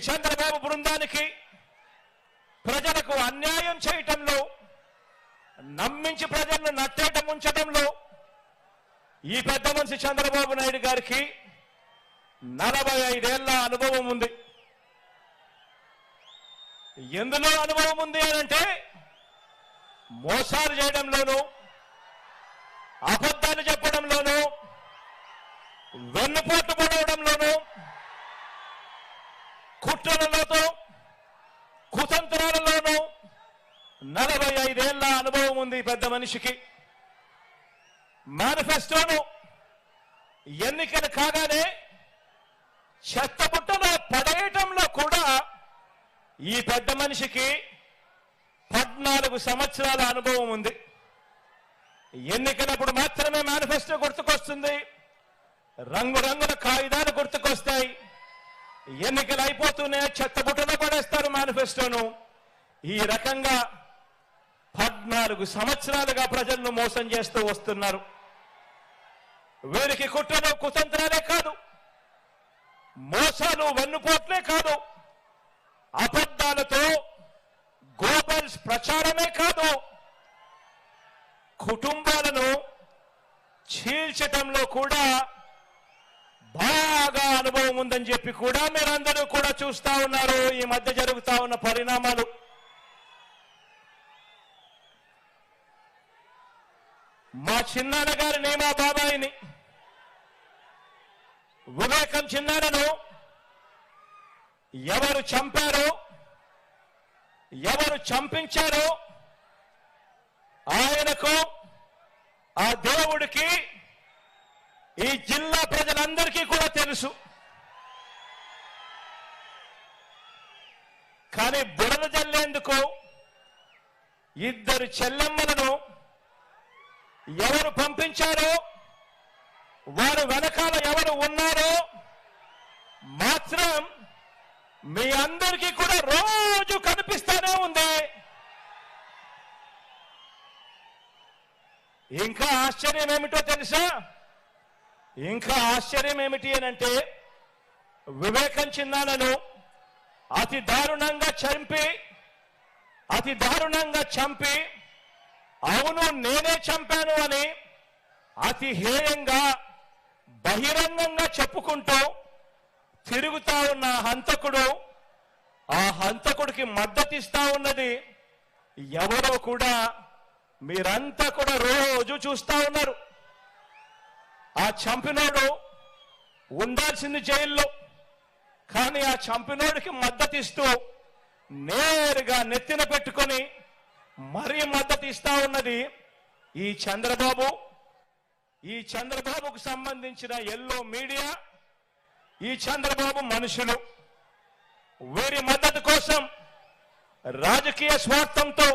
చంద్రబాబు బృందానికి ప్రజలకు అన్యాయం చేయటంలో, నమ్మించి ప్రజలను నట్టేట ముంచడంలో ఈ పెద్ద మనిషి చంద్రబాబు నాయుడు గారికి 45 ఏళ్ల అనుభవం ఉంది. ఎందులో అనుభవం ఉంది అంటే మోసాలు చేయడంలోనూ, అబద్ధాలు చెప్పడంలోనూ, వెన్నుపోటు పడవడంలోనూ, కుట్రలతో కుతంత్రాలలోనూ 45 ఏళ్ల అనుభవం ఉంది పెద్ద మనిషికి. మేనిఫెస్టోను ఎన్నికలు కాగానే చెత్తబుట్టలో పడేయటంలో కూడా ఈ పెద్ద మనిషికి 14 సంవత్సరాల అనుభవం ఉంది. ఎన్నికలప్పుడు మాత్రమే మేనిఫెస్టో గుర్తుకొస్తుంది, రంగురంగుల కాగితాలు గుర్తుకొస్తాయి. ఎన్నికలు అయిపోతూనే చెత్తబుట్టలో పడేస్తారు మేనిఫెస్టోను. ఈ రకంగా 14 సంవత్సరాలుగా ప్రజలను మోసం చేస్తూ వస్తున్నారు. వీరికి కుట్రలు కుతంత్రాలే కాదు, మోసాలు వెన్నుపోట్లే కాదు, అబద్ధాలతో గోబల్స్ ప్రచారమే కాదు, కుటుంబాలను చీల్చటంలో కూడా బాగా అనుభవం ఉందని చెప్పి కూడా మీరందరూ కూడా చూస్తా ఉన్నారు ఈ మధ్య జరుగుతా ఉన్న పరిణామాలు. మా చిన్నాన్న గారిని, మా బాబాయిని, వివేకం చిన్నాన్నను ఎవరు చంపారో, ఎవరు చంపించారో ఆయనకు, ఆ దేవుడికి, ఈ జిల్లా ప్రజలందరికీ కూడా తెలుసు. కానీ బురద జల్లేందుకు ఇద్దరు చెల్లెమ్మలను ఎవరు పంపించారో, వారు వెనకాల ఎవరు ఉన్నారో మాత్రం మీ అందరికీ కూడా రోజు కనిపిస్తూనే ఉంది. ఇంకా ఆశ్చర్యం ఏమిటో తెలుసా? ఇంకా ఆశ్చర్యం ఏమిటి అనంటే, వివేకం చిన్నాన్నను అతి దారుణంగా చంపి అవును నేనే చంపాను అని అతి హేయంగా బహిరంగంగా చెప్పుకుంటూ తిరుగుతా ఉన్న హంతకుడు, ఆ హంతకుడికి మద్దతిస్తా ఉన్నది ఎవరో కూడా మీరంతా కూడా రోజు చూస్తా ఉన్నారు. ఆ చంపినోడు ఉండాల్సింది జైల్లో, కానీ ఆ చంపినోడికి మద్దతిస్తూ నేరుగా నెత్తిన పెట్టుకొని మరీ మద్దతు ఇస్తా ఉన్నది ఈ చంద్రబాబుకు సంబంధించిన ఎల్లో మీడియా, ఈ చంద్రబాబు మనుషులు. వీరి మద్దతు కోసం రాజకీయ స్వార్థంతో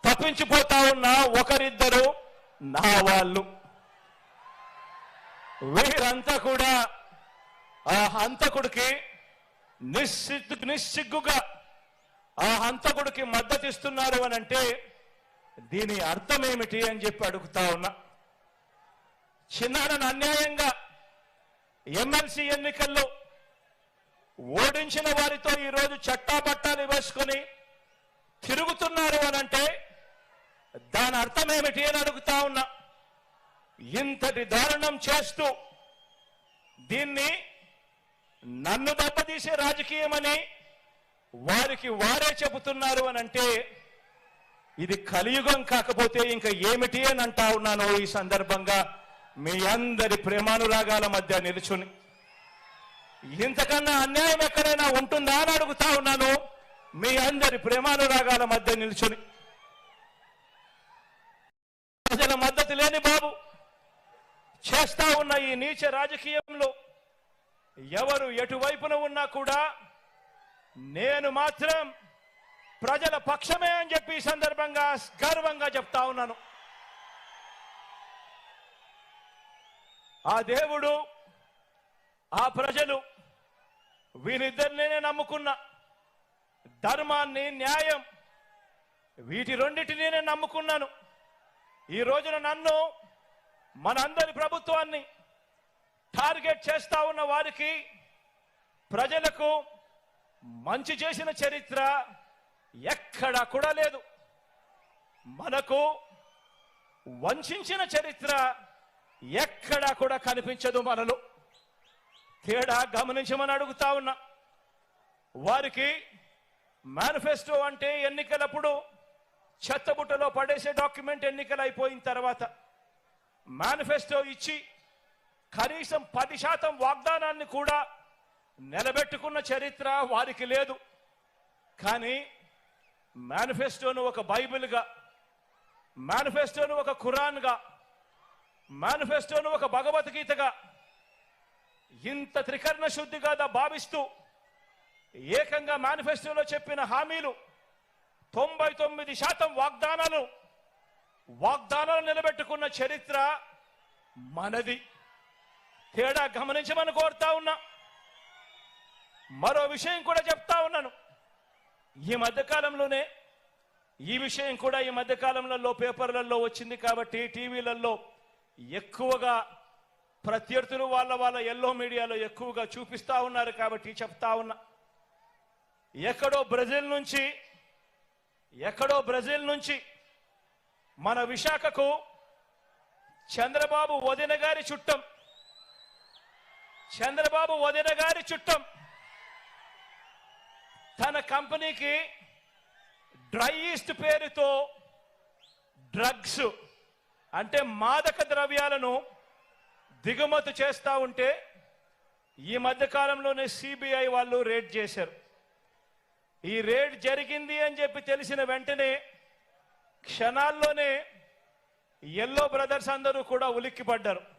తప్పించిపోతా ఉన్న ఒకరిద్దరు నా వాళ్ళు. వీరంతా కూడా ఆ హంతకుడికి నిస్సిగ్గుగా ఆ హంతకుడికి మద్దతిస్తున్నారు అని అంటే దీని అర్థం ఏమిటి అని చెప్పి అడుగుతా ఉన్నా. చిన్నాన్నను అన్యాయంగా ఎమ్మెల్సీ ఎన్నికల్లో ఓడించిన వారితో ఈరోజు చట్టాపట్టాలు వేసుకొని తిరుగుతున్నారు అని అంటే దాని అర్థం ఏమిటి అని అడుగుతా ఉన్నా. ఇంతటి దారుణం చేస్తూ దీన్ని నన్ను దెబ్బతీసే రాజకీయమని వారికి వారే చెబుతున్నారు అని అంటే ఇది కలియుగం కాకపోతే ఇంకా ఏమిటి అని అంటా ఉన్నాను. ఈ సందర్భంగా మీ అందరి ప్రేమానురాగాల మధ్య నిలుచుని ఇంతకన్నా అన్యాయం ఎక్కడైనా ఉంటుందా అని అడుగుతా ఉన్నాను. మీ అందరి ప్రేమానురాగాల మధ్య నిలుచుని ప్రజల మద్దతు లేని బాబు చేస్తా ఉన్న ఈ నీచ రాజకీయంలో ఎవరు ఎటువైపున ఉన్నా కూడా నేను మాత్రం ప్రజల పక్షమే అని చెప్పి ఈ సందర్భంగా గర్వంగా చెప్తా ఉన్నాను. ఆ దేవుడు, ఆ ప్రజలు వీరిద్దరినే నమ్ముకున్న ధర్మాన్ని, న్యాయం వీటి రెండింటినీ నేను నమ్ముకున్నాను. ఈ రోజున నన్ను, మనందరి ప్రభుత్వాన్ని టార్గెట్ చేస్తా ఉన్న వారికి, ప్రజలకు మంచి చేసిన చరిత్ర ఎక్కడా కూడా లేదు. మనకు వంచిన చరిత్ర ఎక్కడా కూడా కనిపించదు. మనలో తేడా గమనించమని అడుగుతా ఉన్నా. వారికి మేనిఫెస్టో అంటే ఎన్నికలప్పుడు చెత్తబుట్టలో పడేసే డాక్యుమెంట్. ఎన్నికలు అయిపోయిన తర్వాత మేనిఫెస్టో ఇచ్చి కనీసం 10% వాగ్దానాన్ని కూడా నిలబెట్టుకున్న చరిత్ర వారికి లేదు. కానీ మేనిఫెస్టోను ఒక బైబిల్గా, మేనిఫెస్టోను ఒక ఖురాన్గా, మేనిఫెస్టోను ఒక భగవద్గీతగా ఇంత త్రికరణ శుద్ధిగా భావిస్తూ ఏకంగా మేనిఫెస్టోలో చెప్పిన హామీలు 99% వాగ్దానాలు నిలబెట్టుకున్న చరిత్ర మనది. తేడా గమనించమని కోరుతా ఉన్నా. మరో విషయం కూడా చెప్తా ఉన్నాను. ఈ మధ్యకాలంలోనే ఈ విషయం కూడా ఈ మధ్యకాలంలో పేపర్లలో వచ్చింది కాబట్టి టీవీలలో ఎక్కువగా ప్రత్యర్థులు వాళ్ళ ఎల్లో మీడియాలో ఎక్కువగా చూపిస్తా ఉన్నారు కాబట్టి చెప్తా ఉన్నా. ఎక్కడో బ్రెజిల్ నుంచి మన విశాఖకు చంద్రబాబు వదిన గారి చుట్టం తన కంపెనీకి డ్రై ఈస్ట్ పేరుతో డ్రగ్స్ అంటే మాదక ద్రవ్యాలను దిగుమతి చేస్తూ ఉంటే ఈ మధ్యకాలంలోనే సిబిఐ వాళ్ళు రేడ్ చేశారు. ఈ రేడ్ జరిగింది అని చెప్పి తెలిసిన వెంటనే క్షణాల్లోనే ఎల్లో బ్రదర్స్ అందరూ కూడా ఉలిక్కిపడ్డారు.